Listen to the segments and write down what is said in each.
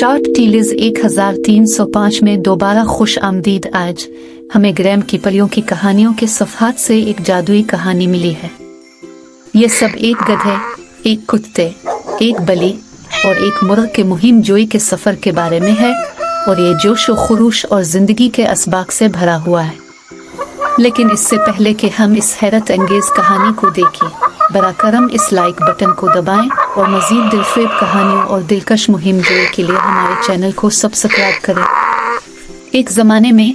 Short टीलीज 1305 में दोबारा खुश आमदीद। आज हमें ग्रैम की परियों की कहानियों के सफ़हात से एक जादुई कहानी मिली है। ये सब एक गधे, एक कुत्ते, एक बली और एक मुर्ग के मुहिम जोई के सफ़र के बारे में है और ये जोश व खुरूश और ज़िंदगी के असबाक से भरा हुआ है। लेकिन इससे पहले कि हम इस हैरत अंगेज़ कहानी को देखें, बराकरम इस लाइक बटन को दबाएं और मज़ीद दिलफरेब कहानियों और दिलकश मुहिम जोई के लिए हमारे चैनल को सब्सक्राइब करें। एक ज़माने में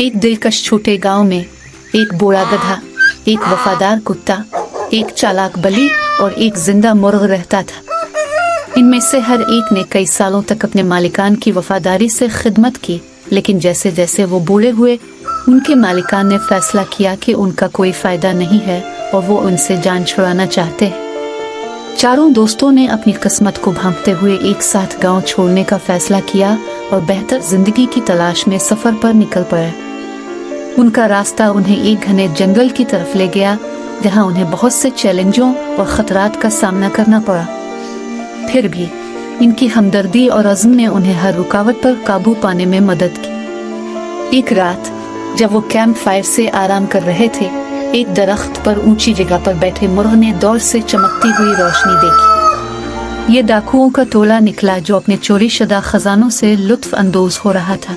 एक दिलकश छोटे गांव में एक बूढ़ा गधा, एक वफादार कुत्ता, एक चालाक बली और एक जिंदा मुर्ग रहता था। इनमें से हर एक ने कई सालों तक अपने मालिकान की वफादारी से खिदमत की, लेकिन जैसे जैसे वो बूढ़े हुए उनके मालिकान ने फैसला किया कि उनका कोई फ़ायदा नहीं है और वो उनसे जान छुड़ाना चाहते हैं। चारों दोस्तों ने अपनी किस्मत को भांपते हुए एक साथ गांव छोड़ने का फैसला किया और बेहतर जिंदगी की तलाश में सफ़र पर निकल पड़े। उनका रास्ता उन्हें एक घने जंगल की तरफ ले गया, जहां उन्हें बहुत से चैलेंजों और ख़तरात का सामना करना पड़ा। फिर भी इनकी हमदर्दी और अज़्म ने उन्हें हर रुकावट पर काबू पाने में मदद की। एक रात जब वो कैंप फायर से आराम कर रहे थे, एक दरख्त पर ऊंची जगह पर बैठे मुर्ग ने दौर से चमकती हुई रोशनी देखी। ये डाकुओं का टोला निकला जो अपने चोरी शुदा खजानों से लुत्फ अंदोज हो रहा था।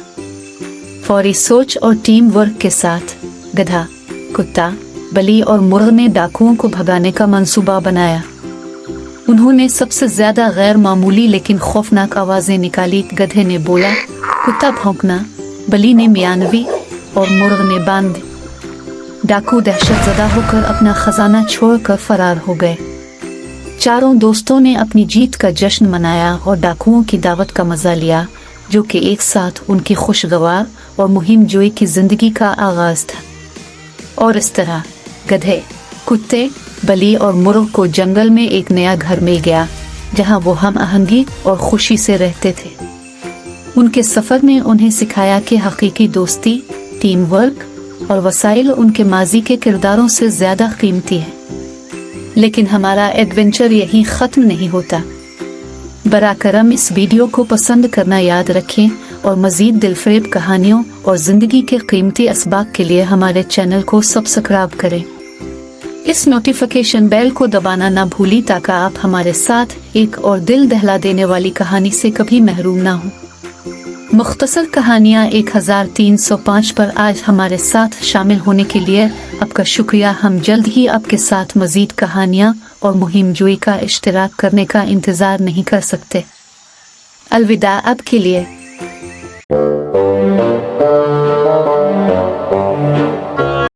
फौरी सोच और टीम वर्क के साथ गधा, कुत्ता, बली और मुर्ग ने डाकुओं को भगाने का मंसूबा बनाया। उन्होंने सबसे ज्यादा गैर मामूली लेकिन खौफनाक आवाजें निकाली। गधे ने बोला, कुत्ता भौंकना, बली ने मियानवी और मुर्ग ने बांध। डाकू दहशतज़दा होकर अपना खजाना छोड़कर फरार हो गए। चारों दोस्तों ने अपनी जीत का जश्न मनाया और डाकुओं की दावत का मजा लिया, जो कि एक साथ उनकी खुशगवार और मुहिम जोई की जिंदगी का आगाज था। और इस तरह गधे, कुत्ते, बली और मुर्ग को जंगल में एक नया घर मिल गया, जहां वो हम आहंगी और खुशी से रहते थे। उनके सफर ने उन्हें सिखाया कि हकीकी दोस्ती, टीम वर्क और वसाइल उनके माजी के किरदारों से ज्यादा कीमती है। लेकिन हमारा एडवेंचर यहीं खत्म नहीं होता। बराकरम इस वीडियो को पसंद करना याद रखें और मजीद दिलफरेब कहानियों और जिंदगी के कीमती असबाक के लिए हमारे चैनल को सब्सक्राइब करें। इस नोटिफिकेशन बेल को दबाना ना भूली ताकि आप हमारे साथ एक और दिल दहला देने वाली कहानी से कभी महरूम ना हो। मुख्तसर कहानियाँ 1305 पर आज हमारे साथ शामिल होने के लिए आपका शुक्रिया। हम जल्द ही आपके साथ मजीद कहानियाँ और मुहिम जोई का इश्तिराक करने का इंतज़ार नहीं कर सकते। अलविदा अब के लिए।